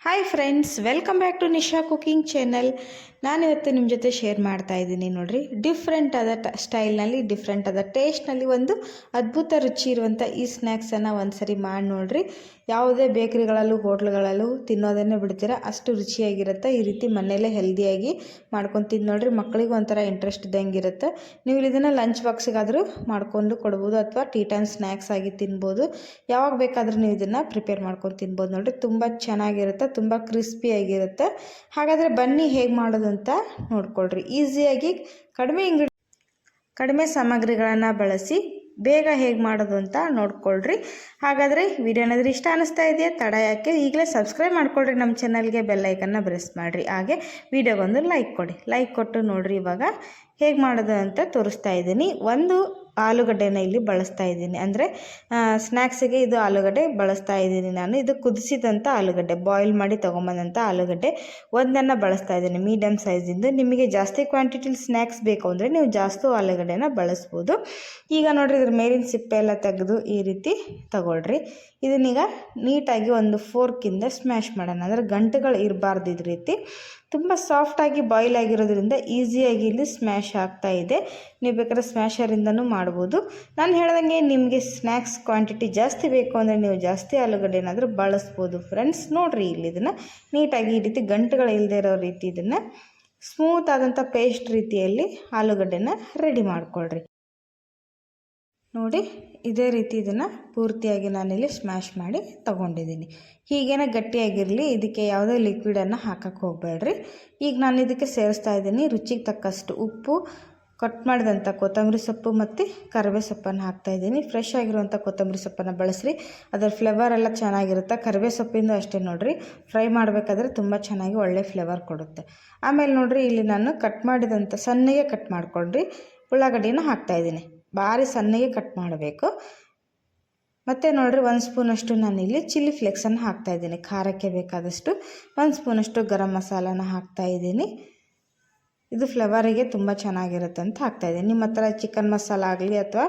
Hi friends, welcome back to Nisha cooking channel. ನಾನಿವತ್ತು ನಿಮ್ಮ ಜೊತೆ ಶೇರ್ ಮಾಡ್ತಾ ಇದ್ದೀನಿ ನೋಡ್ರಿ. ಡಿಫ್ರೆಂಟ್ ಆದ ಸ್ಟೈಲ್ನಲ್ಲಿ, ಡಿಫ್ರೆಂಟ್ ಆದ ಟೇಸ್ಟ್ನಲ್ಲಿ ಒಂದು ಅದ್ಭುತ ರುಚಿ ಇರುವಂಥ ಈ ಸ್ನ್ಯಾಕ್ಸನ್ನು ಒಂದ್ಸರಿ ಮಾಡಿ ನೋಡ್ರಿ. ಯಾವುದೇ ಬೇಕ್ರಿಗಳಲ್ಲೂ ಹೋಟ್ಲ್ಗಳಲ್ಲೂ ತಿನ್ನೋದನ್ನೇ ಬಿಡ್ತೀರಾ, ಅಷ್ಟು ರುಚಿಯಾಗಿರುತ್ತೆ. ಈ ರೀತಿ ಮನೆಯಲ್ಲೇ ಹೆಲ್ದಿಯಾಗಿ ಮಾಡ್ಕೊಂಡು ತಿಂದು ನೋಡ್ರಿ. ಮಕ್ಕಳಿಗೂ ಒಂಥರ ಇಂಟ್ರೆಸ್ಟ್ ಇದ್ದಂಗೆ ಇರುತ್ತೆ. ನೀವು ಇದನ್ನು ಲಂಚ್ ಬಾಕ್ಸಿಗಾದರೂ ಮಾಡ್ಕೊಂಡು ಕೊಡ್ಬೋದು, ಅಥವಾ ಟೀ ಟೈಮ್ ಸ್ನ್ಯಾಕ್ಸ್ ಆಗಿ ತಿನ್ಬೋದು. ಯಾವಾಗ ಬೇಕಾದರೂ ನೀವು ಇದನ್ನು ಪ್ರಿಪೇರ್ ಮಾಡ್ಕೊಂಡು ತಿನ್ಬೋದು ನೋಡ್ರಿ. ತುಂಬ ಚೆನ್ನಾಗಿರುತ್ತೆ, ತುಂಬ ಕ್ರಿಸ್ಪಿಯಾಗಿರುತ್ತೆ. ಹಾಗಾದರೆ ಬನ್ನಿ ಹೇಗೆ ಮಾಡೋದು ಅಂತ ನೋಡ್ಕೊಳ್ರಿ. ಈಸಿಯಾಗಿ ಕಡಿಮೆ ಸಾಮಗ್ರಿಗಳನ್ನು ಬಳಸಿ ಬೇಗ ಹೇಗೆ ಮಾಡೋದು ಅಂತ ನೋಡ್ಕೊಳ್ರಿ. ಹಾಗಾದರೆ ವಿಡಿಯೋನಾದ್ರೆ ಇಷ್ಟ ಅನ್ನಿಸ್ತಾ ಇದೆಯಾ? ತಡ ಯಾಕೆ, ಈಗಲೇ ಸಬ್ಸ್ಕ್ರೈಬ್ ಮಾಡ್ಕೊಳ್ರಿ ನಮ್ಮ ಚಾನಲ್ಗೆ, ಬೆಲ್ಲೈಕನ್ನ ಪ್ರೆಸ್ ಮಾಡಿರಿ. ಹಾಗೆ ವಿಡಿಯೋಗೊಂದು ಲೈಕ್ ಕೊಡಿ. ಲೈಕ್ ಕೊಟ್ಟು ನೋಡಿರಿ ಇವಾಗ ಹೇಗೆ ಮಾಡೋದು ಅಂತ ತೋರಿಸ್ತಾ ಇದ್ದೀನಿ. ಒಂದು ಆಲೂಗಡ್ಡೆನ ಇಲ್ಲಿ ಬಳಸ್ತಾ ಇದ್ದೀನಿ, ಅಂದರೆ ಸ್ನ್ಯಾಕ್ಸಿಗೆ ಇದು ಆಲೂಗಡ್ಡೆ ಬಳಸ್ತಾ ಇದ್ದೀನಿ ನಾನು. ಇದು ಕುದಿಸಿದಂಥ ಆಲೂಗಡ್ಡೆ, ಬಾಯ್ಲ್ ಮಾಡಿ ತೊಗೊಂಬಂದಂಥ ಆಲೂಗಡ್ಡೆ ಒಂದನ್ನು ಬಳಸ್ತಾ ಇದ್ದೀನಿ, ಮೀಡಿಯಮ್ ಸೈಜಿಂದು. ನಿಮಗೆ ಜಾಸ್ತಿ ಕ್ವಾಂಟಿಟಿಲಿ ಸ್ನ್ಯಾಕ್ಸ್ ಬೇಕು ಅಂದರೆ ನೀವು ಜಾಸ್ತಿ ಆಲೂಗಡ್ಡೆನ ಬಳಸ್ಬೋದು. ಈಗ ನೋಡಿರಿ, ಇದ್ರ ಮೇಲಿನ ಸಿಪ್ಪೆ ಎಲ್ಲ ತೆಗೆದು ಈ ರೀತಿ ತಗೊಳ್ರಿ. ಇದನ್ನೀಗ ನೀಟಾಗಿ ಒಂದು ಫೋರ್ಕಿಂದ ಸ್ಮ್ಯಾಶ್ ಮಾಡೋಣ, ಅಂದರೆ ಗಂಟುಗಳು ಇರಬಾರ್ದು. ಇದ್ರ ರೀತಿ ತುಂಬ ಸಾಫ್ಟಾಗಿ ಬಾಯ್ಲ್ ಆಗಿರೋದ್ರಿಂದ ಈಸಿಯಾಗಿ ಇಲ್ಲಿ ಸ್ಮ್ಯಾಶ್ ಆಗ್ತಾ ಇದೆ. ನೀವು ಬೇಕಾದ್ರೆ ಸ್ಮ್ಯಾಶರಿಂದನೂ ಮಾಡ್ಬೋದು. ನಾನು ಹೇಳ್ದಂಗೆ ನಿಮಗೆ ಸ್ನ್ಯಾಕ್ಸ್ ಕ್ವಾಂಟಿಟಿ ಜಾಸ್ತಿ ಬೇಕು ಅಂದರೆ ನೀವು ಜಾಸ್ತಿ ಆಲೂಗಡ್ಡೆ ಏನಾದರೂ ಬಳಸ್ಬೋದು ಫ್ರೆಂಡ್ಸ್. ನೋಡಿರಿ, ಇಲ್ಲಿ ಇದನ್ನು ನೀಟಾಗಿ ಈ ರೀತಿ ಗಂಟುಗಳು ಇಲ್ಲದೆ ಇರೋ ರೀತಿ ಇದನ್ನು ಸ್ಮೂತ್ ಆದಂಥ ಪೇಸ್ಟ್ ರೀತಿಯಲ್ಲಿ ಆಲೂಗಡ್ಡೆನ ರೆಡಿ ಮಾಡ್ಕೊಳ್ರಿ. ನೋಡಿ, ಇದೇ ರೀತಿ ಇದನ್ನು ಪೂರ್ತಿಯಾಗಿ ನಾನಿಲ್ಲಿ ಸ್ಮ್ಯಾಶ್ ಮಾಡಿ ತೊಗೊಂಡಿದ್ದೀನಿ. ಹೀಗೇನೆ ಗಟ್ಟಿಯಾಗಿರಲಿ, ಇದಕ್ಕೆ ಯಾವುದೇ ಲಿಕ್ವಿಡನ್ನು ಹಾಕಕ್ಕೆ ಹೋಗಬೇಡ್ರಿ. ಈಗ ನಾನು ಇದಕ್ಕೆ ಸೇರಿಸ್ತಾ ಇದ್ದೀನಿ ರುಚಿಗೆ ತಕ್ಕಷ್ಟು ಉಪ್ಪು, ಕಟ್ ಮಾಡಿದಂಥ ಕೊತ್ತಂಬರಿ ಸೊಪ್ಪು ಮತ್ತು ಕರಿಬೇವು ಸೊಪ್ಪನ್ನು ಹಾಕ್ತಾಯಿದ್ದೀನಿ. ಫ್ರೆಶ್ ಆಗಿರುವಂಥ ಕೊತ್ತಂಬರಿ ಸೊಪ್ಪನ್ನು ಬಳಸ್ರಿ, ಅದರ ಫ್ಲೇವರ್ ಎಲ್ಲ ಚೆನ್ನಾಗಿರುತ್ತೆ. ಕರಿಬೇವು ಸೊಪ್ಪಿಂದು ಅಷ್ಟೇ ನೋಡಿರಿ, ಫ್ರೈ ಮಾಡಬೇಕಾದ್ರೆ ತುಂಬ ಚೆನ್ನಾಗಿ ಒಳ್ಳೆ ಫ್ಲೇವರ್ ಕೊಡುತ್ತೆ. ಆಮೇಲೆ ನೋಡಿರಿ, ಇಲ್ಲಿ ನಾನು ಕಟ್ ಮಾಡಿದಂಥ ಸಣ್ಣಗೆ ಕಟ್ ಮಾಡ್ಕೊಂಡ್ರಿ ಉಳ್ಳಾಗಡ್ಡಿನ ಹಾಕ್ತಾಯಿದ್ದೀನಿ. ಭಾರಿ ಸಣ್ಣಗೆ ಕಟ್ ಮಾಡಬೇಕು. ಮತ್ತು ನೋಡಿರಿ, 1 ಸ್ಪೂನಷ್ಟು ನಾನಿಲ್ಲಿ ಚಿಲ್ಲಿ ಫ್ಲೇಕ್ಸನ್ನು ಹಾಕ್ತಾಯಿದ್ದೀನಿ, ಖಾರಕ್ಕೆ ಬೇಕಾದಷ್ಟು. 1 ಸ್ಪೂನಷ್ಟು ಗರಂ ಮಸಾಲಾನ ಹಾಕ್ತಾಯಿದ್ದೀನಿ. ಇದು ಫ್ಲೇವರಿಗೆ ತುಂಬ ಚೆನ್ನಾಗಿರುತ್ತೆ ಅಂತ ಹಾಕ್ತಾಯಿದ್ದೀನಿ. ನಿಮ್ಮ ಹತ್ರ ಚಿಕನ್ ಮಸಾಲ ಆಗಲಿ ಅಥವಾ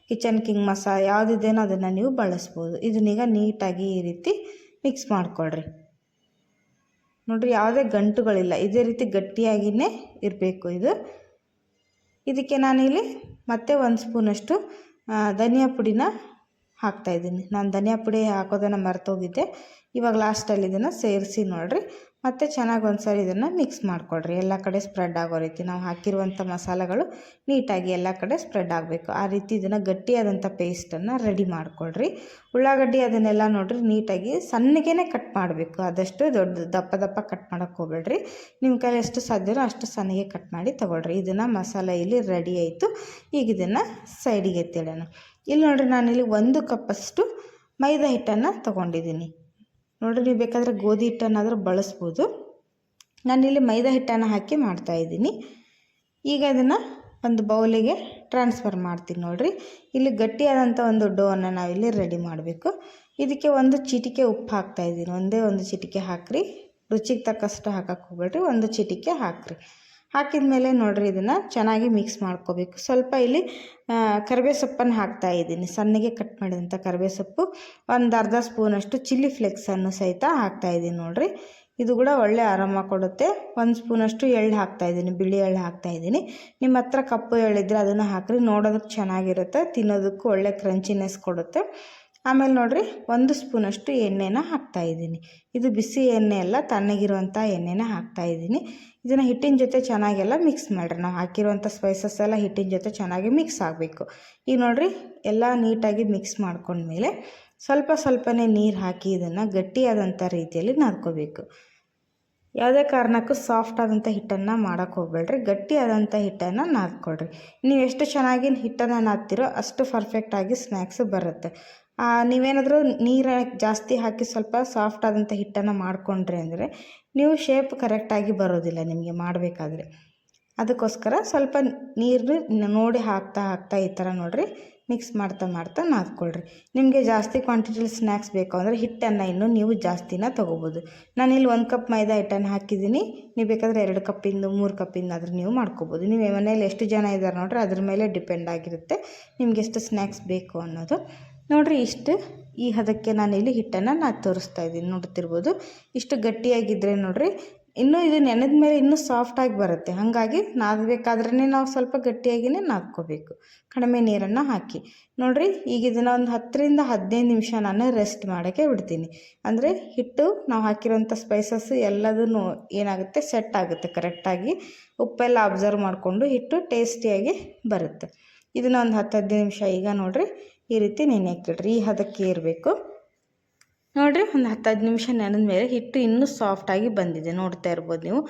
ಕಿಚನ್ ಕಿಂಗ್ ಮಸಾಲ ಯಾವುದಿದೇನೋ ಅದನ್ನು ನೀವು ಬಳಸ್ಬೋದು. ಇದನ್ನೀಗ ನೀಟಾಗಿ ಈ ರೀತಿ ಮಿಕ್ಸ್ ಮಾಡ್ಕೊಳ್ರಿ. ನೋಡಿರಿ, ಯಾವುದೇ ಗಂಟುಗಳಿಲ್ಲ, ಇದೇ ರೀತಿ ಗಟ್ಟಿಯಾಗಿಯೇ ಇರಬೇಕು ಇದು. ಇದಕ್ಕೆ ನಾನಿಲ್ಲಿ ಮತ್ತೆ 1 ಸ್ಪೂನಷ್ಟು ಧನಿಯಾ ಪುಡಿನ ಹಾಕ್ತಾಯಿದ್ದೀನಿ. ನಾನು ಧನಿಯಾ ಪುಡಿ ಹಾಕೋದನ್ನು ಮರ್ತೋಗಿದ್ದೆ. ಇವಾಗ ಲಾಸ್ಟಲ್ಲಿ ಇದನ್ನು ಸೇರಿಸಿ ನೋಡಿರಿ, ಮತ್ತು ಚೆನ್ನಾಗಿ ಒಂದ್ಸರಿ ಇದನ್ನು ಮಿಕ್ಸ್ ಮಾಡಿಕೊಡ್ರಿ. ಎಲ್ಲ ಕಡೆ ಸ್ಪ್ರೆಡ್ ಆಗೋ ರೀತಿ ನಾವು ಹಾಕಿರುವಂಥ ಮಸಾಲೆಗಳು ನೀಟಾಗಿ ಎಲ್ಲ ಕಡೆ ಸ್ಪ್ರೆಡ್ ಆಗಬೇಕು. ಆ ರೀತಿ ಇದನ್ನು ಗಟ್ಟಿಯಾದಂಥ ಪೇಸ್ಟನ್ನು ರೆಡಿ ಮಾಡಿಕೊಡ್ರಿ. ಉಳ್ಳಾಗಡ್ಡಿ ಅದನ್ನೆಲ್ಲ ನೋಡಿರಿ ನೀಟಾಗಿ ಸಣ್ಣಗೇ ಕಟ್ ಮಾಡಬೇಕು, ಆದಷ್ಟು ದಪ್ಪ ದಪ್ಪ ಕಟ್ ಮಾಡೋಕ್ಕೆ ಹೋಗ್ಬೇಡ್ರಿ. ನಿಮ್ಮ ಕೈಲಿ ಎಷ್ಟು ಸಾಧ್ಯವೋ ಅಷ್ಟು ಸಣ್ಣಗೆ ಕಟ್ ಮಾಡಿ ತೊಗೊಳ್ರಿ. ಇದನ್ನು ಮಸಾಲೆ ಇಲ್ಲಿ ರೆಡಿ ಆಯಿತು. ಈಗ ಇದನ್ನು ಸೈಡಿಗೆ ಎತ್ತಿಡೋಣ. ಇಲ್ಲಿ ನೋಡಿರಿ, ನಾನಿಲ್ಲಿ 1 ಕಪ್ಪಷ್ಟು ಮೈದಾ ಹಿಟ್ಟನ್ನು ತೊಗೊಂಡಿದ್ದೀನಿ. ನೋಡಿರಿ, ನೀವು ಬೇಕಾದರೆ ಗೋಧಿ ಹಿಟ್ಟನ್ನಾದರೂ ಬಳಸ್ಬೋದು. ನಾನಿಲ್ಲಿ ಮೈದಾ ಹಿಟ್ಟನ್ನು ಹಾಕಿ ಮಾಡ್ತಾಯಿದ್ದೀನಿ. ಈಗ ಇದನ್ನು ಒಂದು ಬೌಲಿಗೆ ಟ್ರಾನ್ಸ್ಫರ್ ಮಾಡ್ತೀನಿ. ನೋಡಿರಿ, ಇಲ್ಲಿ ಗಟ್ಟಿಯಾದಂಥ ಒಂದು ಡೋವನ್ನು ನಾವಿಲ್ಲಿ ರೆಡಿ ಮಾಡಬೇಕು. ಇದಕ್ಕೆ 1 ಚಿಟಿಕೆ ಉಪ್ಪು ಹಾಕ್ತಾಯಿದ್ದೀನಿ. ಒಂದೇ 1 ಚಿಟಿಕೆ ಹಾಕಿರಿ, ರುಚಿಗೆ ತಕ್ಕಷ್ಟು ಹಾಕಕ್ಕೆ ಹೋಗ್ಬೇಡ್ರಿ, 1 ಚಿಟಿಕೆ ಹಾಕಿರಿ. ಹಾಕಿದ ಮೇಲೆ ನೋಡಿರಿ, ಇದನ್ನು ಚೆನ್ನಾಗಿ ಮಿಕ್ಸ್ ಮಾಡ್ಕೋಬೇಕು. ಸ್ವಲ್ಪ ಇಲ್ಲಿ ಕರಿಬೇವು ಸೊಪ್ಪನ್ನು ಹಾಕ್ತಾಯಿದ್ದೀನಿ, ಸಣ್ಣಗೆ ಕಟ್ ಮಾಡಿದಂಥ ಕರಿಬೇವು ಸೊಪ್ಪು. 1 ಅರ್ಧ ಸ್ಪೂನಷ್ಟು ಚಿಲ್ಲಿ ಫ್ಲೇಕ್ಸನ್ನು ಸಹಿತ ಹಾಕ್ತಾಯಿದ್ದೀನಿ. ನೋಡಿರಿ, ಇದು ಕೂಡ ಒಳ್ಳೆ ಆರಾಮ ಕೊಡುತ್ತೆ. 1 ಸ್ಪೂನಷ್ಟು ಎಳ್ಳು ಹಾಕ್ತಾಯಿದ್ದೀನಿ, ಬಿಳಿ ಎಳ್ಳು ಹಾಕ್ತಾಯಿದ್ದೀನಿ. ನಿಮ್ಮ ಹತ್ರ ಕಪ್ಪು ಎಳ್ಳಿದ್ರೆ ಅದನ್ನು ಹಾಕಿರಿ, ನೋಡೋದಕ್ಕೆ ಚೆನ್ನಾಗಿರುತ್ತೆ, ತಿನ್ನೋದಕ್ಕೂ ಒಳ್ಳೆ ಕ್ರಂಚಿನೆಸ್ ಕೊಡುತ್ತೆ. ಆಮೇಲೆ ನೋಡಿರಿ, 1 ಸ್ಪೂನಷ್ಟು ಎಣ್ಣೆನ ಹಾಕ್ತಾಯಿದ್ದೀನಿ. ಇದು ಬಿಸಿ ಎಣ್ಣೆ ಅಲ್ಲ, ತಣ್ಣಗಿರುವಂಥ ಎಣ್ಣೆನ ಹಾಕ್ತಾಯಿದ್ದೀನಿ. ಇದನ್ನು ಹಿಟ್ಟಿನ ಜೊತೆ ಚೆನ್ನಾಗೆಲ್ಲ ಮಿಕ್ಸ್ ಮಾಡಿರಿ. ನಾವು ಹಾಕಿರುವಂಥ ಸ್ಪೈಸಸ್ ಎಲ್ಲ ಹಿಟ್ಟಿನ ಜೊತೆ ಚೆನ್ನಾಗಿ ಮಿಕ್ಸ್ ಆಗಬೇಕು. ಈಗ ನೋಡಿರಿ, ಎಲ್ಲ ನೀಟಾಗಿ ಮಿಕ್ಸ್ ಮಾಡ್ಕೊಂಡ್ಮೇಲೆ ಸ್ವಲ್ಪನೇ ನೀರು ಹಾಕಿ ಇದನ್ನು ಗಟ್ಟಿಯಾದಂಥ ರೀತಿಯಲ್ಲಿ ನಾದ್ಕೋಬೇಕು. ಯಾವುದೇ ಕಾರಣಕ್ಕೂ ಸಾಫ್ಟ್ ಆದಂಥ ಹಿಟ್ಟನ್ನು ಮಾಡೋಕ್ಕೆ ಹೋಗಬೇಡ್ರಿ, ಗಟ್ಟಿಯಾದಂಥ ಹಿಟ್ಟನ್ನು ನಾದ್ಕೊಳ್ರಿ. ನೀವು ಎಷ್ಟು ಚೆನ್ನಾಗಿ ಹಿಟ್ಟನ್ನು ನಾದ್ತಿರೋ ಅಷ್ಟು ಪರ್ಫೆಕ್ಟಾಗಿ ಸ್ನ್ಯಾಕ್ಸು ಬರುತ್ತೆ. ನೀವೇನಾದರೂ ನೀರು ಜಾಸ್ತಿ ಹಾಕಿ ಸ್ವಲ್ಪ ಸಾಫ್ಟ್ ಆದಂಥ ಹಿಟ್ಟನ್ನು ಮಾಡಿಕೊಂಡ್ರಿ ಅಂದರೆ ನೀವು ಶೇಪ್ ಕರೆಕ್ಟಾಗಿ ಬರೋದಿಲ್ಲ ನಿಮಗೆ ಮಾಡಬೇಕಾದ್ರೆ. ಅದಕ್ಕೋಸ್ಕರ ಸ್ವಲ್ಪ ನೀರು ನೋಡಿ ಹಾಕ್ತಾ ಈ ಥರ ನೋಡಿರಿ ಮಿಕ್ಸ್ ಮಾಡ್ತಾ ನಾದ್ಕೊಳ್ರಿ. ನಿಮಗೆ ಜಾಸ್ತಿ ಕ್ವಾಂಟಿಟಿಲಿ ಸ್ನ್ಯಾಕ್ಸ್ ಬೇಕು ಅಂದರೆ ಹಿಟ್ಟನ್ನು ಇನ್ನೂ ನೀವು ಜಾಸ್ತಿನ ತೊಗೋಬೋದು. ನಾನಿಲ್ಲಿ 1 ಕಪ್ ಮೈದಾ ಹಿಟ್ಟನ್ನು ಹಾಕಿದ್ದೀನಿ. ನೀವು ಬೇಕಾದರೆ 2 ಕಪ್ಪಿಂದು 3 ಕಪ್ಪಿಂದ ಆದರೂ ನೀವು ಮಾಡ್ಕೋಬೋದು. ನೀವು ಮನೇಲಿ ಎಷ್ಟು ಜನ ಇದ್ದಾರೆ ನೋಡಿರಿ ಅದ್ರ ಮೇಲೆ ಡಿಪೆಂಡ್ ಆಗಿರುತ್ತೆ ನಿಮಗೆ ಎಷ್ಟು ಸ್ನ್ಯಾಕ್ಸ್ ಬೇಕು ಅನ್ನೋದು. ನೋಡಿರಿ, ಇಷ್ಟು ಈ ಹದಕ್ಕೆ ನಾನಿಲ್ಲಿ ಹಿಟ್ಟನ್ನು ತೋರಿಸ್ತಾ ಇದ್ದೀನಿ, ನೋಡ್ತಿರ್ಬೋದು. ಇಷ್ಟು ಗಟ್ಟಿಯಾಗಿದ್ದರೆ ನೋಡಿರಿ, ಇನ್ನೂ ಇದು ನೆನೆದ ಮೇಲೆ ಇನ್ನೂ ಸಾಫ್ಟಾಗಿ ಬರುತ್ತೆ. ಹಾಗಾಗಿ ನಾದಬೇಕಾದ್ರೇ ನಾವು ಸ್ವಲ್ಪ ಗಟ್ಟಿಯಾಗಿಯೇ ನಾದ್ಕೋಬೇಕು, ಕಡಿಮೆ ನೀರನ್ನು ಹಾಕಿ. ನೋಡಿರಿ, ಈಗ ಇದನ್ನು ಒಂದು 10ರಿಂದ 15 ನಿಮಿಷ ನಾನು ರೆಸ್ಟ್ ಮಾಡೋಕ್ಕೆ ಬಿಡ್ತೀನಿ. ಅಂದರೆ ಹಿಟ್ಟು ನಾವು ಹಾಕಿರೋಂಥ ಸ್ಪೈಸಸ್ಸು ಎಲ್ಲದೂ ಏನಾಗುತ್ತೆ, ಸೆಟ್ ಆಗುತ್ತೆ ಕರೆಕ್ಟಾಗಿ. ಉಪ್ಪೆಲ್ಲ ಅಬ್ಸರ್ವ್ ಮಾಡಿಕೊಂಡು ಹಿಟ್ಟು ಟೇಸ್ಟಿಯಾಗಿ ಬರುತ್ತೆ. ಇದನ್ನು ಒಂದು 10-15 ನಿಮಿಷ ಈಗ ನೋಡಿರಿ ಈ ರೀತಿ ನೆನೆಯಕ್ಕಿಡ್ರಿ. ಈ ಹದಕ್ಕೆ ಇರಬೇಕು ನೋಡಿರಿ. ಒಂದು 10-15 ನಿಮಿಷ ನೆನೆದ ಮೇಲೆ ಹಿಟ್ಟು ಇನ್ನೂ ಸಾಫ್ಟಾಗಿ ಬಂದಿದೆ, ನೋಡ್ತಾ ಇರ್ಬೋದು ನೀವು.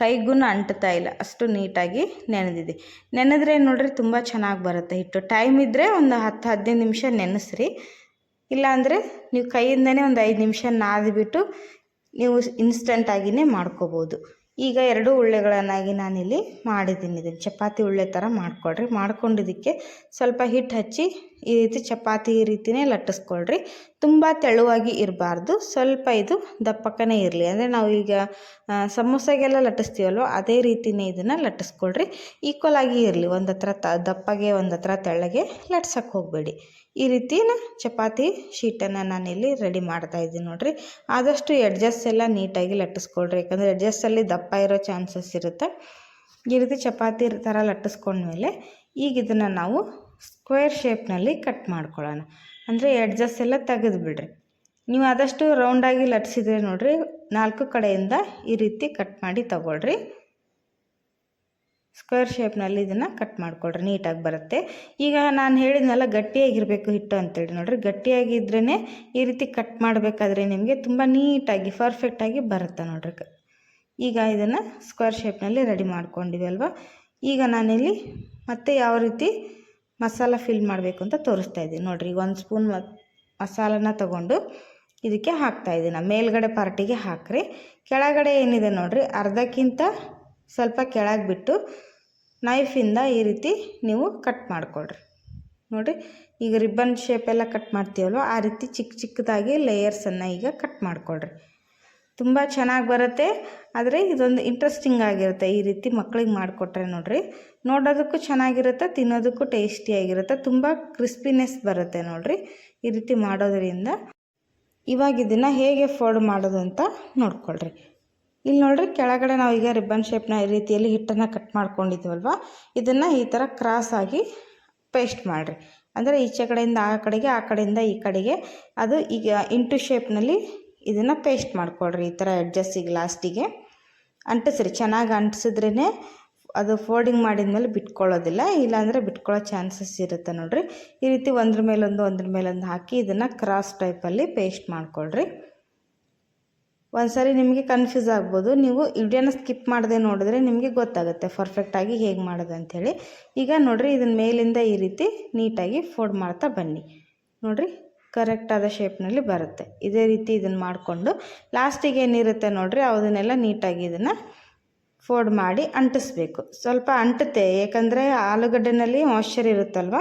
ಕೈಗೂ ಅಂಟ್ತಾ ಇಲ್ಲ, ಅಷ್ಟು ನೀಟಾಗಿ ನೆನೆದಿದೆ. ನೆನೆದ್ರೆ ನೋಡಿರಿ ತುಂಬ ಚೆನ್ನಾಗಿ ಬರುತ್ತೆ ಹಿಟ್ಟು. ಟೈಮ್ ಇದ್ದರೆ ಒಂದು 10-15 ನಿಮಿಷ ನೆನೆಸ್ರಿ. ಇಲ್ಲಾಂದರೆ ನೀವು ಕೈಯಿಂದನೇ ಒಂದು 5 ನಿಮಿಷ ನಾದಿಬಿಟ್ಟು ನೀವು ಇನ್ಸ್ಟಂಟಾಗಿಯೇ ಮಾಡ್ಕೋಬೋದು. ಈಗ 2 ಉಳ್ಳೆಗಳನ್ನಾಗಿ ನಾನಿಲ್ಲಿ ಮಾಡಿದ್ದೀನಿ. ಇದನ್ನು ಚಪಾತಿ ಉಳ್ಳೆ ಥರ ಮಾಡ್ಕೊಳ್ರಿ. ಮಾಡ್ಕೊಂಡಿದ್ದಕ್ಕೆ ಸ್ವಲ್ಪ ಹಿಟ್ಟು ಹಚ್ಚಿ ಈ ರೀತಿ ಚಪಾತಿ ಈ ರೀತಿಯೇ ಲಟ್ಟಿಸ್ಕೊಳ್ರಿ. ತುಂಬ ತೆಳುವಾಗಿ ಇರಬಾರ್ದು, ಸ್ವಲ್ಪ ಇದು ದಪ್ಪಕ್ಕನೇ ಇರಲಿ. ಅಂದರೆ ನಾವು ಈಗ ಸಮೋಸಾಗೆಲ್ಲ ಲಟ್ಟಿಸ್ತೀವಲ್ವ, ಅದೇ ರೀತಿಯೇ ಇದನ್ನು ಲಟ್ಟಿಸ್ಕೊಳ್ರಿ. ಈಕ್ವಲ್ ಆಗಿ ಇರಲಿ, ಒಂದು ಹತ್ರ ದಪ್ಪಗೆ ಒಂದು ಹತ್ರ ತೆಳ್ಳಗೆ ಲಟ್ಸಕ್ಕೆ ಹೋಗಬೇಡಿ. ಈ ರೀತಿನ ಚಪಾತಿ ಶೀಟನ್ನು ನಾನಿಲ್ಲಿ ರೆಡಿ ಮಾಡ್ತಾಯಿದ್ದೀನಿ ನೋಡಿರಿ. ಆದಷ್ಟು ಎಡ್ಜಸ್ ಎಲ್ಲ ನೀಟಾಗಿ ಲಟ್ಟಿಸ್ಕೊಳ್ರಿ, ಯಾಕಂದರೆ ಎಡ್ಜಸ್ಸಲ್ಲಿ ದಪ್ಪ ಇರೋ ಚಾನ್ಸಸ್ ಇರುತ್ತೆ. ಈ ರೀತಿ ಚಪಾತಿ ಥರ ಲಟ್ಟಿಸ್ಕೊಂಡ್ಮೇಲೆ ಈಗ ಇದನ್ನು ನಾವು ಸ್ಕ್ವೇರ್ ಶೇಪ್ನಲ್ಲಿ ಕಟ್ ಮಾಡ್ಕೊಳ್ಳೋಣ. ಅಂದರೆ ಎಡ್ಜಸ್ ಎಲ್ಲ ತೆಗೆದು ಬಿಡ್ರಿ. ನೀವು ಆದಷ್ಟು ರೌಂಡಾಗಿ ಲಟ್ಟಿಸಿದ್ರೆ ನೋಡಿರಿ 4 ಕಡೆಯಿಂದ ಈ ರೀತಿ ಕಟ್ ಮಾಡಿ ತಗೊಳ್ರಿ. ಸ್ಕ್ವೇರ್ ಶೇಪ್ನಲ್ಲಿ ಇದನ್ನು ಕಟ್ ಮಾಡ್ಕೊಳ್ರಿ, ನೀಟಾಗಿ ಬರುತ್ತೆ. ಈಗ ನಾನು ಹೇಳಿದ್ನೆಲ್ಲ ಗಟ್ಟಿಯಾಗಿರಬೇಕು ಹಿಟ್ಟು ಅಂತೇಳಿ ನೋಡಿರಿ. ಗಟ್ಟಿಯಾಗಿದ್ರೇ ಈ ರೀತಿ ಕಟ್ ಮಾಡಬೇಕಾದ್ರೆ ನಿಮಗೆ ತುಂಬ ನೀಟಾಗಿ ಪರ್ಫೆಕ್ಟಾಗಿ ಬರುತ್ತೆ ನೋಡ್ರಿ. ಈಗ ಇದನ್ನು ಸ್ಕ್ವೇರ್ ಶೇಪ್ನಲ್ಲಿ ರೆಡಿ ಮಾಡ್ಕೊಂಡಿವಿ ಅಲ್ವಾ. ಈಗ ನಾನಿಲ್ಲಿ ಮತ್ತೆ ಯಾವ ರೀತಿ ಮಸಾಲ ಫಿಲ್ ಮಾಡಬೇಕು ಅಂತ ತೋರಿಸ್ತಾ ಇದ್ದೀನಿ ನೋಡಿರಿ. 1 ಸ್ಪೂನ್ ಮಸಾಲನ ತಗೊಂಡು ಇದಕ್ಕೆ ಹಾಕ್ತಾಯಿದ್ದೀನಿ. ಮೇಲ್ಗಡೆ ಪಾರ್ಟಿಗೆ ಹಾಕ್ರಿ. ಕೆಳಗಡೆ ಏನಿದೆ ನೋಡಿರಿ, ಅರ್ಧಕ್ಕಿಂತ ಸ್ವಲ್ಪ ಕೆಳಗೆ ಬಿಟ್ಟು ನೈಫಿಂದ ಈ ರೀತಿ ನೀವು ಕಟ್ ಮಾಡಿಕೊಳ್ರಿ. ನೋಡಿರಿ, ಈಗ ರಿಬ್ಬನ್ ಶೇಪೆಲ್ಲ ಕಟ್ ಮಾಡ್ತೀವಲ್ವ, ಆ ರೀತಿ ಚಿಕ್ಕ ಚಿಕ್ಕದಾಗಿ ಲೇಯರ್ಸನ್ನು ಈಗ ಕಟ್ ಮಾಡಿಕೊಳ್ರಿ. ತುಂಬ ಚೆನ್ನಾಗಿ ಬರುತ್ತೆ. ಆದರೆ ಇದೊಂದು ಇಂಟ್ರೆಸ್ಟಿಂಗ್ ಆಗಿರುತ್ತೆ. ಈ ರೀತಿ ಮಕ್ಳಿಗೆ ಮಾಡಿಕೊಟ್ರೆ ನೋಡಿರಿ, ನೋಡೋದಕ್ಕೂ ಚೆನ್ನಾಗಿರುತ್ತೆ, ತಿನ್ನೋದಕ್ಕೂ ಟೇಸ್ಟಿಯಾಗಿರುತ್ತೆ, ತುಂಬ ಕ್ರಿಸ್ಪಿನೆಸ್ ಬರುತ್ತೆ ನೋಡಿರಿ ಈ ರೀತಿ ಮಾಡೋದ್ರಿಂದ. ಇವಾಗ ಇದನ್ನು ಹೇಗೆ ಫೋಲ್ಡ್ ಮಾಡೋದು ಅಂತ ನೋಡ್ಕೊಳ್ರಿ. ಇಲ್ಲಿ ನೋಡಿರಿ, ಕೆಳಗಡೆ ನಾವೀಗ ರಿಬ್ಬನ್ ಶೇಪ್ನ ಈ ರೀತಿಯಲ್ಲಿ ಹಿಟ್ಟನ್ನು ಕಟ್ ಮಾಡ್ಕೊಂಡಿದ್ದೀವಲ್ವ, ಇದನ್ನು ಈ ಥರ ಕ್ರಾಸಾಗಿ ಪೇಸ್ಟ್ ಮಾಡಿರಿ. ಅಂದರೆ ಈಚೆ ಕಡೆಯಿಂದ ಆ ಕಡೆಗೆ, ಆ ಕಡೆಯಿಂದ ಈ ಕಡೆಗೆ, ಅದು ಈಗ ಇಂಟು ಶೇಪ್ನಲ್ಲಿ ಇದನ್ನು ಪೇಸ್ಟ್ ಮಾಡ್ಕೊಳ್ರಿ. ಈ ಥರ ಎಡ್ಜಸ್ಸಿಗೆ ಲಾಸ್ಟಿಗೆ ಅಂಟಿಸ್ರಿ. ಚೆನ್ನಾಗಿ ಅಂಟಿಸಿದ್ರೇ ಅದು ಫೋಲ್ಡಿಂಗ್ ಮಾಡಿದ್ಮೇಲೆ ಬಿಟ್ಕೊಳ್ಳೋದಿಲ್ಲ, ಇಲ್ಲಾಂದರೆ ಬಿಟ್ಕೊಳ್ಳೋ ಚಾನ್ಸಸ್ ಇರುತ್ತೆ ನೋಡಿರಿ. ಈ ರೀತಿ ಒಂದ್ರ ಮೇಲೊಂದು ಹಾಕಿ ಇದನ್ನು ಕ್ರಾಸ್ ಟೈಪಲ್ಲಿ ಪೇಸ್ಟ್ ಮಾಡ್ಕೊಳ್ರಿ. ಒಂದ್ಸರಿ ನಿಮಗೆ ಕನ್ಫ್ಯೂಸ್ ಆಗ್ಬೋದು, ನೀವು ವಿಡಿಯೋನ ಸ್ಕಿಪ್ ಮಾಡದೆ ನೋಡಿದ್ರೆ ನಿಮಗೆ ಗೊತ್ತಾಗುತ್ತೆ ಪರ್ಫೆಕ್ಟಾಗಿ ಹೇಗೆ ಮಾಡೋದು ಅಂಥೇಳಿ. ಈಗ ನೋಡಿರಿ, ಇದನ್ನ ಮೇಲಿಂದ ಈ ರೀತಿ ನೀಟಾಗಿ ಫೋಲ್ಡ್ ಮಾಡ್ತಾ ಬನ್ನಿ. ನೋಡಿರಿ, ಕರೆಕ್ಟಾದ ಶೇಪ್ನಲ್ಲಿ ಬರುತ್ತೆ. ಇದೇ ರೀತಿ ಇದನ್ನು ಮಾಡಿಕೊಂಡು ಲಾಸ್ಟಿಗೆ ಏನಿರುತ್ತೆ ನೋಡಿರಿ, ಅದನ್ನೆಲ್ಲ ನೀಟಾಗಿ ಇದನ್ನು ಫೋಲ್ಡ್ ಮಾಡಿ ಅಂಟಿಸ್ಬೇಕು. ಸ್ವಲ್ಪ ಅಂಟುತ್ತೆ, ಯಾಕಂದರೆ ಆಲೂಗಡ್ಡೆನಲ್ಲಿ ಮಾಯ್ಶ್ಚರ್ ಇರುತ್ತಲ್ವ,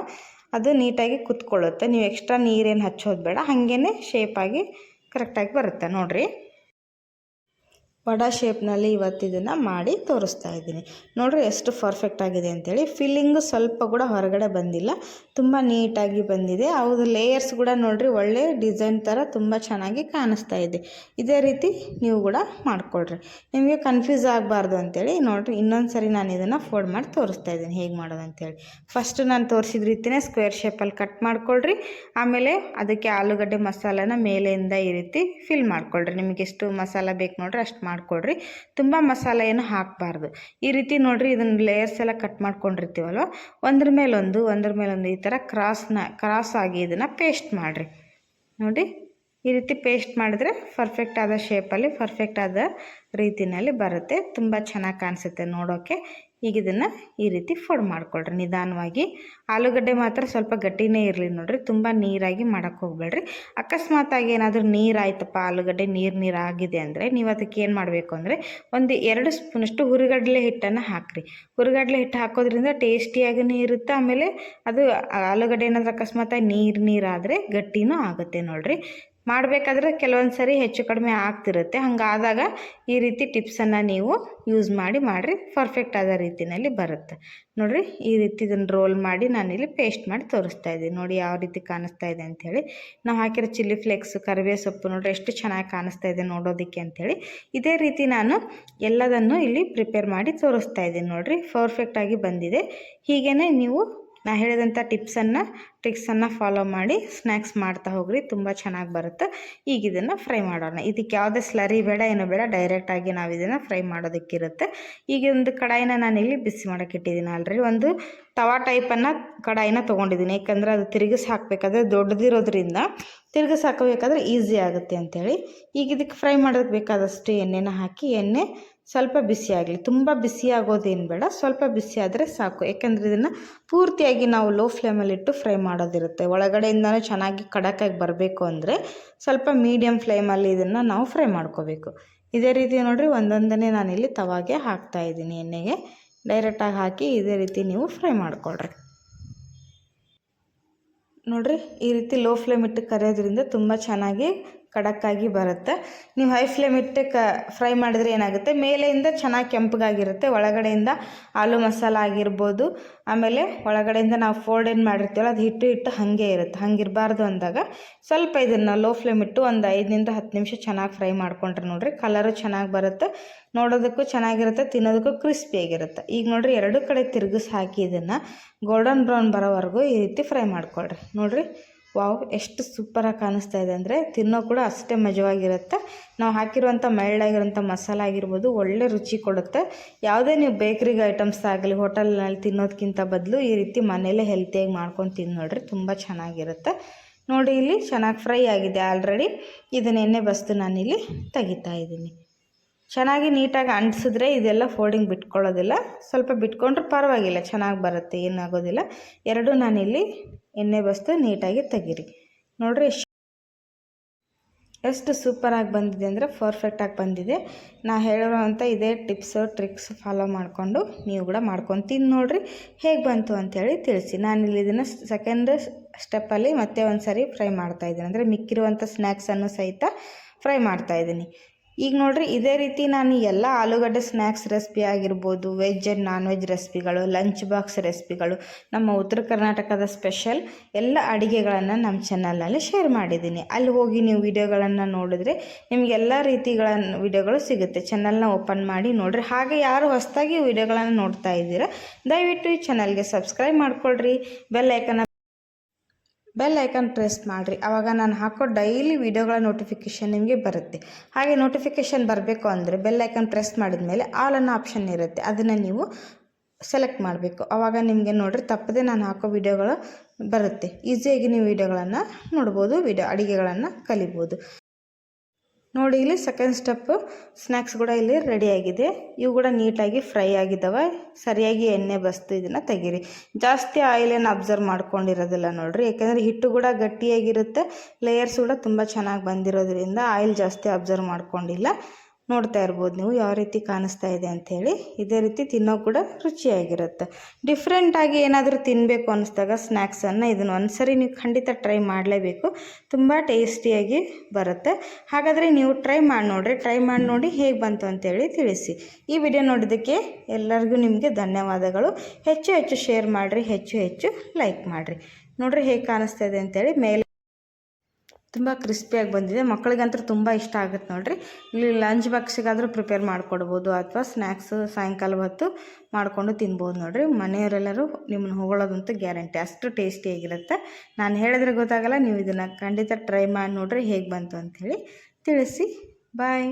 ಅದು ನೀಟಾಗಿ ಕುತ್ಕೊಳ್ಳುತ್ತೆ. ನೀವು ಎಕ್ಸ್ಟ್ರಾ ನೀರೇನು ಹಚ್ಚೋದು ಬೇಡ, ಹಾಗೇ ಶೇಪಾಗಿ ಕರೆಕ್ಟಾಗಿ ಬರುತ್ತೆ ನೋಡಿರಿ. ವಡಾ ಶೇಪ್ನಲ್ಲಿ ಇವತ್ತು ಇದನ್ನು ಮಾಡಿ ತೋರಿಸ್ತಾ ಇದ್ದೀನಿ ನೋಡಿರಿ, ಎಷ್ಟು ಪರ್ಫೆಕ್ಟ್ ಆಗಿದೆ ಅಂಥೇಳಿ. ಫಿಲ್ಲಿಂಗು ಸ್ವಲ್ಪ ಕೂಡ ಹೊರಗಡೆ ಬಂದಿಲ್ಲ, ತುಂಬ ನೀಟಾಗಿ ಬಂದಿದೆ. ಹೌದು, ಲೇಯರ್ಸ್ ಕೂಡ ನೋಡಿರಿ ಒಳ್ಳೆ ಡಿಸೈನ್ ಥರ ತುಂಬ ಚೆನ್ನಾಗಿ ಕಾಣಿಸ್ತಾ ಇದೆ. ಇದೇ ರೀತಿ ನೀವು ಕೂಡ ಮಾಡಿಕೊಳ್ರಿ, ನಿಮಗೆ ಕನ್ಫ್ಯೂಸ್ ಆಗಬಾರ್ದು ಅಂಥೇಳಿ. ನೋಡಿರಿ, ಇನ್ನೊಂದು ಸರಿ ನಾನು ಇದನ್ನು ಫೋಲ್ಡ್ ಮಾಡಿ ತೋರಿಸ್ತಾ ಇದ್ದೀನಿ ಹೇಗೆ ಮಾಡೋದು ಅಂಥೇಳಿ. ಫಸ್ಟು ನಾನು ತೋರಿಸಿದ ರೀತಿಯೇ ಸ್ಕ್ವೇರ್ ಶೇಪಲ್ಲಿ ಕಟ್ ಮಾಡ್ಕೊಳ್ರಿ. ಆಮೇಲೆ ಅದಕ್ಕೆ ಆಲೂಗಡ್ಡೆ ಮಸಾಲಾನ ಮೇಲೆಯಿಂದ ಈ ರೀತಿ ಫಿಲ್ ಮಾಡ್ಕೊಳ್ರಿ. ನಿಮಗೆ ಎಷ್ಟು ಮಸಾಲ ಬೇಕು ನೋಡಿರಿ ಅಷ್ಟು ಮಾಡ್ಕೊಳ್ರಿ. ತುಂಬ ಮಸಾಲೆ ಏನು ಹಾಕಬಾರ್ದು. ಈ ರೀತಿ ನೋಡಿರಿ, ಇದನ್ನು ಲೇಯರ್ಸ್ ಎಲ್ಲ ಕಟ್ ಮಾಡ್ಕೊಂಡಿರ್ತೀವಲ್ವ, ಒಂದ್ರ ಮೇಲೊಂದು ಈ ಥರ ಕ್ರಾಸ್ ಆಗಿ ಇದನ್ನು ಪೇಸ್ಟ್ ಮಾಡಿರಿ. ನೋಡಿ, ಈ ರೀತಿ ಪೇಸ್ಟ್ ಮಾಡಿದ್ರೆ ಪರ್ಫೆಕ್ಟ್ ಆದ ಶೇಪಲ್ಲಿ ಪರ್ಫೆಕ್ಟ್ ಆದ ರೀತಿಯಲ್ಲಿ ಬರುತ್ತೆ. ತುಂಬ ಚೆನ್ನಾಗಿ ಕಾಣಿಸುತ್ತೆ ನೋಡೋಕ್ಕೆ. ಈಗ ಇದನ್ನು ಈ ರೀತಿ ಫೋಲ್ಡ್ ಮಾಡ್ಕೊಳ್ರಿ ನಿಧಾನವಾಗಿ. ಆಲೂಗಡ್ಡೆ ಮಾತ್ರ ಸ್ವಲ್ಪ ಗಟ್ಟಿನೇ ಇರಲಿ ನೋಡಿರಿ, ತುಂಬ ನೀರಾಗಿ ಮಾಡೋಕ್ಕೆ ಹೋಗಬೇಡ್ರಿ. ಅಕಸ್ಮಾತಾಗಿ ಏನಾದರೂ ನೀರಾಯ್ತಪ್ಪ, ಆಲೂಗಡ್ಡೆ ನೀರು ಆಗಿದೆ ಅಂದರೆ ನೀವು ಅದಕ್ಕೆ ಏನು ಮಾಡಬೇಕು ಅಂದರೆ 1-2 ಸ್ಪೂನಷ್ಟು ಹುರಿಗಡಲೆ ಹಿಟ್ಟನ್ನು ಹಾಕಿರಿ. ಹುರಿಗಡಲೆ ಹಿಟ್ಟು ಹಾಕೋದ್ರಿಂದ ಟೇಸ್ಟಿಯಾಗಿಯೂ ಇರುತ್ತೆ. ಆಮೇಲೆ ಅದು ಆಲೂಗಡ್ಡೆ ಏನಾದರೂ ಅಕಸ್ಮಾತಾಗಿ ನೀರಾದರೆ ಗಟ್ಟಿನೂ ಆಗುತ್ತೆ ನೋಡಿರಿ. ಮಾಡಬೇಕಾದ್ರೆ ಕೆಲವೊಂದು ಸರಿ ಹೆಚ್ಚು ಕಡಿಮೆ ಆಗ್ತಿರುತ್ತೆ. ಹಾಗಾದಾಗ ಈ ರೀತಿ ಟಿಪ್ಸನ್ನು ನೀವು ಯೂಸ್ ಮಾಡಿರಿ, ಪರ್ಫೆಕ್ಟ್ ಆದ ರೀತಿಯಲ್ಲಿ ಬರುತ್ತೆ. ನೋಡಿರಿ, ಈ ರೀತಿ ಇದನ್ನು ರೋಲ್ ಮಾಡಿ ನಾನಿಲ್ಲಿ ಪೇಸ್ಟ್ ಮಾಡಿ ತೋರಿಸ್ತಾ ಇದ್ದೀನಿ. ನೋಡಿ ಯಾವ ರೀತಿ ಕಾಣಿಸ್ತಾ ಇದೆ ಅಂಥೇಳಿ. ನಾವು ಹಾಕಿರೋ ಚಿಲ್ಲಿ ಫ್ಲೇಕ್ಸ್, ಕರಿಬೇವು ಸೊಪ್ಪು ನೋಡಿರಿ ಎಷ್ಟು ಚೆನ್ನಾಗಿ ಕಾಣಿಸ್ತಾ ಇದೆ ನೋಡೋದಕ್ಕೆ ಅಂಥೇಳಿ. ಇದೇ ರೀತಿ ನಾನು ಎಲ್ಲದನ್ನು ಇಲ್ಲಿ ಪ್ರಿಪೇರ್ ಮಾಡಿ ತೋರಿಸ್ತಾ ಇದ್ದೀನಿ. ನೋಡಿರಿ, ಪರ್ಫೆಕ್ಟಾಗಿ ಬಂದಿದೆ. ಹೀಗೇ ನೀವು ನಾ ಹೇಳಿದಂಥ ಟ್ರಿಕ್ಸನ್ನು ಫಾಲೋ ಮಾಡಿ ಸ್ನ್ಯಾಕ್ಸ್ ಮಾಡ್ತಾ ಹೋಗ್ರಿ, ತುಂಬ ಚೆನ್ನಾಗಿ ಬರುತ್ತೆ. ಈಗ ಇದನ್ನು ಫ್ರೈ ಮಾಡೋಣ. ಇದಕ್ಕೆ ಯಾವುದೇ ಸ್ಲರಿ ಬೇಡ, ಏನೂ ಬೇಡ, ಡೈರೆಕ್ಟಾಗಿ ನಾವು ಇದನ್ನು ಫ್ರೈ ಮಾಡೋದಕ್ಕಿರುತ್ತೆ. ಈಗ ಒಂದು ಕಡಾಯಿನ ನಾನಿಲ್ಲಿ ಬಿಸಿ ಮಾಡೋಕ್ಕೆ ಇಟ್ಟಿದ್ದೀನಿ. ಆಲ್ರೆಡಿ ಒಂದು ತವಾ ಟೈಪನ್ನು ಕಡಾಯಿನ ತೊಗೊಂಡಿದ್ದೀನಿ, ಯಾಕಂದರೆ ಅದು ತಿರುಗಿಸಿ ಹಾಕಬೇಕಾದ್ರೆ ದೊಡ್ಡದಿರೋದ್ರಿಂದ ತಿರುಗಿಸಿ ಹಾಕಬೇಕಾದ್ರೆ ಈಸಿ ಆಗುತ್ತೆ ಅಂಥೇಳಿ. ಈಗ ಇದಕ್ಕೆ ಫ್ರೈ ಮಾಡೋದಕ್ಕೆ ಬೇಕಾದಷ್ಟು ಎಣ್ಣೆನ ಹಾಕಿ, ಎಣ್ಣೆ ಸ್ವಲ್ಪ ಬಿಸಿ ಆಗಲಿ. ತುಂಬ ಬಿಸಿ ಆಗೋದೇನು ಬೇಡ, ಸ್ವಲ್ಪ ಬಿಸಿ ಆದರೆ ಸಾಕು. ಯಾಕೆಂದರೆ ಇದನ್ನು ಪೂರ್ತಿಯಾಗಿ ನಾವು ಲೋ ಫ್ಲೇಮಲ್ಲಿಟ್ಟು ಫ್ರೈ ಮಾಡೋದಿರುತ್ತೆ. ಒಳಗಡೆಯಿಂದನೂ ಚೆನ್ನಾಗಿ ಕಡಕಾಗಿ ಬರಬೇಕು ಅಂದರೆ ಸ್ವಲ್ಪ ಮೀಡಿಯಮ್ ಫ್ಲೇಮಲ್ಲಿ ಇದನ್ನು ನಾವು ಫ್ರೈ ಮಾಡ್ಕೋಬೇಕು. ಇದೇ ರೀತಿ ನೋಡಿರಿ, ಒಂದೊಂದನೇ ನಾನಿಲ್ಲಿ ತವಾಗೆ ಹಾಕ್ತಾಯಿದ್ದೀನಿ. ಎಣ್ಣೆಗೆ ಡೈರೆಕ್ಟಾಗಿ ಹಾಕಿ ಇದೇ ರೀತಿ ನೀವು ಫ್ರೈ ಮಾಡ್ಕೊಳ್ರಿ. ನೋಡಿರಿ, ಈ ರೀತಿ ಲೋ ಫ್ಲೇಮ್ ಇಟ್ಟು ಕರಿಯೋದ್ರಿಂದ ತುಂಬ ಚೆನ್ನಾಗಿ ಖಡಕ್ಕಾಗಿ ಬರುತ್ತೆ. ನೀವು ಹೈ ಫ್ಲೇಮ್ ಇಟ್ಟು ಫ್ರೈ ಮಾಡಿದರೆ ಏನಾಗುತ್ತೆ, ಮೇಲೆಯಿಂದ ಚೆನ್ನಾಗಿ ಕೆಂಪಗಾಗಿರುತ್ತೆ, ಒಳಗಡೆಯಿಂದ ಆಲೂ ಮಸಾಲ ಆಗಿರ್ಬೋದು, ಆಮೇಲೆ ಒಳಗಡೆಯಿಂದ ನಾವು ಫೋಲ್ಡ್ ಏನು ಮಾಡಿರ್ತೀವಲ್ಲ ಅದು ಹಿಟ್ಟು ಹಾಗೆ ಇರುತ್ತೆ. ಹಂಗಿರಬಾರ್ದು ಅಂದಾಗ ಸ್ವಲ್ಪ ಇದನ್ನು ಲೋ ಫ್ಲೇಮ್ ಇಟ್ಟು ಒಂದು 5 to 10 ನಿಮಿಷ ಚೆನ್ನಾಗಿ ಫ್ರೈ ಮಾಡ್ಕೊಂಡ್ರೆ ನೋಡಿರಿ ಕಲರು ಚೆನ್ನಾಗಿ ಬರುತ್ತೆ, ನೋಡೋದಕ್ಕೂ ಚೆನ್ನಾಗಿರುತ್ತೆ, ತಿನ್ನೋದಕ್ಕೂ ಕ್ರಿಸ್ಪಿಯಾಗಿರುತ್ತೆ. ಈಗ ನೋಡಿರಿ, ಎರಡು ಕಡೆ ತಿರುಗಿಸಿ ಹಾಕಿ ಇದನ್ನು ಗೋಲ್ಡನ್ ಬ್ರೌನ್ ಬರೋವರೆಗೂ ಈ ರೀತಿ ಫ್ರೈ ಮಾಡ್ಕೊಳ್ರಿ. ನೋಡಿರಿ, ವಾವ್, ಎಷ್ಟು ಸೂಪರಾಗಿ ಕಾಣಿಸ್ತಾ ಇದೆ ಅಂದರೆ ತಿನ್ನೋ ಕೂಡ ಅಷ್ಟೇ ಮಜವಾಗಿರುತ್ತೆ. ನಾವು ಹಾಕಿರುವಂಥ ಮೈಲ್ಡಾಗಿರೋಂಥ ಮಸಾಲ ಆಗಿರ್ಬೋದು ಒಳ್ಳೆ ರುಚಿ ಕೊಡುತ್ತೆ. ಯಾವುದೇ ನೀವು ಬೇಕ್ರಿಗೆ ಐಟಮ್ಸ್ ಆಗಲಿ ಹೋಟೆಲ್ನಲ್ಲಿ ತಿನ್ನೋದಕ್ಕಿಂತ ಬದಲು ಈ ರೀತಿ ಮನೆಯಲ್ಲೇ ಹೆಲ್ತಿಯಾಗಿ ಮಾಡ್ಕೊಂಡು ತಿಂದು ನೋಡಿರಿ, ತುಂಬ ಚೆನ್ನಾಗಿರುತ್ತೆ. ನೋಡಿ, ಇಲ್ಲಿ ಚೆನ್ನಾಗಿ ಫ್ರೈ ಆಗಿದೆ ಆಲ್ರೆಡಿ. ಇದನ್ನ ಎಣ್ಣೆ ಬಸ್ದು ನಾನಿಲ್ಲಿ ತೆಗಿತಾ ಇದ್ದೀನಿ. ಚೆನ್ನಾಗಿ ನೀಟಾಗಿ ಅಂಟಿಸಿದ್ರೆ ಇದೆಲ್ಲ ಫೋಲ್ಡಿಂಗ್ ಬಿಟ್ಕೊಳ್ಳೋದಿಲ್ಲ. ಸ್ವಲ್ಪ ಬಿಟ್ಕೊಂಡ್ರೆ ಪರವಾಗಿಲ್ಲ, ಚೆನ್ನಾಗಿ ಬರುತ್ತೆ, ಏನಾಗೋದಿಲ್ಲ. ಎರಡೂ ನಾನಿಲ್ಲಿ ಎಣ್ಣೆ ಬಸ್ದು ನೀಟಾಗಿ ತೆಗೀರಿ. ನೋಡಿರಿ ಎಷ್ಟು ಸೂಪರಾಗಿ ಬಂದಿದೆ ಅಂದರೆ ಪರ್ಫೆಕ್ಟಾಗಿ ಬಂದಿದೆ. ನಾ ಹೇಳಿರೋವಂಥ ಇದೇ ಟಿಪ್ಸು ಟ್ರಿಕ್ಸ್ ಫಾಲೋ ಮಾಡಿಕೊಂಡು ನೀವು ಕೂಡ ಮಾಡ್ಕೊಂಡು ತಿಂದು ನೋಡಿರಿ ಹೇಗೆ ಬಂತು ಅಂಥೇಳಿ ತಿಳಿಸಿ. ನಾನಿಲ್ಲಿ ಇದನ್ನು ಸೆಕೆಂಡ್ ಸ್ಟೆಪ್ಪಲ್ಲಿ ಮತ್ತೆ ಒಂದು ಸಾರಿ ಫ್ರೈ ಮಾಡ್ತಾಯಿದ್ದೀನಿ, ಅಂದರೆ ಮಿಕ್ಕಿರುವಂಥ ಸ್ನ್ಯಾಕ್ಸನ್ನು ಸಹಿತ ಫ್ರೈ ಮಾಡ್ತಾಯಿದ್ದೀನಿ. ಈಗ ನೋಡಿರಿ, ಇದೇ ರೀತಿ ನಾನು ಎಲ್ಲ ಆಲೂಗಡ್ಡೆ ಸ್ನ್ಯಾಕ್ಸ್ ರೆಸಿಪಿ ಆಗಿರ್ಬೋದು, ವೆಜ್ ಆ್ಯಂಡ್ ನಾನ್ ವೆಜ್ ರೆಸಿಪಿಗಳು, ಲಂಚ್ ಬಾಕ್ಸ್ ರೆಸಿಪಿಗಳು, ನಮ್ಮ ಉತ್ತರ ಕರ್ನಾಟಕದ ಸ್ಪೆಷಲ್ ಎಲ್ಲ ಅಡುಗೆಗಳನ್ನು ನಮ್ಮ ಚಾನಲ್ನಲ್ಲಿ ಶೇರ್ ಮಾಡಿದ್ದೀನಿ. ಅಲ್ಲಿ ಹೋಗಿ ನೀವು ವಿಡಿಯೋಗಳನ್ನು ನೋಡಿದ್ರೆ ನಿಮಗೆಲ್ಲ ರೀತಿಗಳ ವಿಡಿಯೋಗಳು ಸಿಗುತ್ತೆ. ಚಾನಲ್ನ ಓಪನ್ ಮಾಡಿ ನೋಡಿರಿ. ಹಾಗೆ ಯಾರು ಹೊಸದಾಗಿ ವಿಡಿಯೋಗಳನ್ನು ನೋಡ್ತಾ ಇದ್ದೀರಾ ದಯವಿಟ್ಟು ಈ ಚಾನಲ್ಗೆ ಸಬ್ಸ್ಕ್ರೈಬ್ ಮಾಡ್ಕೊಳ್ರಿ, ಬೆಲ್ ಐಕನ್ ಪ್ರೆಸ್ ಮಾಡಿರಿ. ಆವಾಗ ನಾನು ಹಾಕೋ ಡೈಲಿ ವಿಡಿಯೋಗಳ ನೋಟಿಫಿಕೇಷನ್ ನಿಮಗೆ ಬರುತ್ತೆ. ಹಾಗೆ ನೋಟಿಫಿಕೇಷನ್ ಬರಬೇಕು ಅಂದರೆ ಬೆಲ್ ಐಕನ್ ಪ್ರೆಸ್ ಮಾಡಿದ ಮೇಲೆ ಆಲ್ ಅನ್ನೋ ಆಪ್ಷನ್ ಇರುತ್ತೆ, ಅದನ್ನು ನೀವು ಸೆಲೆಕ್ಟ್ ಮಾಡಬೇಕು. ಆವಾಗ ನಿಮಗೆ ನೋಡಿರಿ ತಪ್ಪದೆ ನಾನು ಹಾಕೋ ವಿಡಿಯೋಗಳು ಬರುತ್ತೆ. ಈಸಿಯಾಗಿ ನೀವು ವಿಡಿಯೋಗಳನ್ನು ನೋಡ್ಬೋದು, ಅಡುಗೆಗಳನ್ನು ಕಲಿಬೋದು. ನೋಡಿ, ಇಲ್ಲಿ ಸೆಕೆಂಡ್ ಸ್ಟೆಪ್ಪು ಸ್ನ್ಯಾಕ್ಸ್ ಕೂಡ ಇಲ್ಲಿ ರೆಡಿಯಾಗಿದೆ. ಇವು ಕೂಡ ನೀಟಾಗಿ ಫ್ರೈ ಆಗಿದ್ದಾವೆ. ಸರಿಯಾಗಿ ಎಣ್ಣೆ ಬಸ್ತು ಇದನ್ನು ತೆಗೀರಿ. ಜಾಸ್ತಿ ಆಯಿಲೇನು ಅಬ್ಸರ್ವ್ ಮಾಡ್ಕೊಂಡಿರೋದಿಲ್ಲ ನೋಡಿರಿ, ಯಾಕೆಂದರೆ ಹಿಟ್ಟು ಕೂಡ ಗಟ್ಟಿಯಾಗಿರುತ್ತೆ, ಲೇಯರ್ಸ್ ಕೂಡ ತುಂಬ ಚೆನ್ನಾಗಿ ಬಂದಿರೋದ್ರಿಂದ ಆಯಿಲ್ ಜಾಸ್ತಿ ಅಬ್ಸರ್ವ್ ಮಾಡ್ಕೊಂಡಿಲ್ಲ. ನೋಡ್ತಾ ಇರ್ಬೋದು ನೀವು ಯಾವ ರೀತಿ ಕಾಣಿಸ್ತಾ ಇದೆ ಅಂಥೇಳಿ. ಇದೇ ರೀತಿ ತಿನ್ನೋ ಕೂಡ ರುಚಿಯಾಗಿರುತ್ತೆ. ಡಿಫ್ರೆಂಟಾಗಿ ಏನಾದರೂ ತಿನ್ನಬೇಕು ಅನ್ನಿಸ್ದಾಗ ಸ್ನ್ಯಾಕ್ಸನ್ನು ಇದನ್ನು ಒಂದ್ಸರಿ ನೀವು ಖಂಡಿತ ಟ್ರೈ ಮಾಡಲೇಬೇಕು, ತುಂಬ ಟೇಸ್ಟಿಯಾಗಿ ಬರುತ್ತೆ. ಹಾಗಾದರೆ ನೀವು ಟ್ರೈ ಮಾಡಿ ನೋಡಿ ಹೇಗೆ ಬಂತು ಅಂತೇಳಿ ತಿಳಿಸಿ. ಈ ವಿಡಿಯೋ ನೋಡಿದ್ದಕ್ಕೆ ಎಲ್ಲರಿಗೂ ನಿಮಗೆ ಧನ್ಯವಾದಗಳು. ಹೆಚ್ಚು ಶೇರ್ ಮಾಡಿರಿ, ಹೆಚ್ಚು ಲೈಕ್ ಮಾಡಿರಿ. ನೋಡಿರಿ ಹೇಗೆ ಕಾಣಿಸ್ತಾ ಇದೆ ಅಂತೇಳಿ. ಮೇಲೆ ತುಂಬ ಕ್ರಿಸ್ಪಿಯಾಗಿ ಬಂದಿದೆ, ಮಕ್ಕಳಿಗಂತೂ ತುಂಬ ಇಷ್ಟ ಆಗುತ್ತೆ ನೋಡಿರಿ. ಇಲ್ಲಿ ಲಂಚ್ ಬಾಕ್ಸಿಗಾದರೂ ಪ್ರಿಪೇರ್ ಮಾಡಿಕೊಡ್ಬೋದು, ಅಥವಾ ಸ್ನ್ಯಾಕ್ಸು ಸಾಯಂಕಾಲ ಹೊತ್ತು ಮಾಡಿಕೊಂಡು ತಿನ್ಬೋದು ನೋಡಿರಿ. ಮನೆಯವರೆಲ್ಲರೂ ನಿಮ್ಮನ್ನು ಹೊಗಳೋದಂತೂ ಗ್ಯಾರಂಟಿ, ಅಷ್ಟು ಟೇಸ್ಟಿಯಾಗಿರುತ್ತೆ. ನಾನು ಹೇಳಿದ್ರೆ ಗೊತ್ತಾಗಲ್ಲ, ನೀವು ಇದನ್ನು ಖಂಡಿತ ಟ್ರೈ ಮಾಡಿ ನೋಡಿರಿ ಹೇಗೆ ಬಂತು ಅಂಥೇಳಿ ತಿಳಿಸಿ. ಬಾಯ್.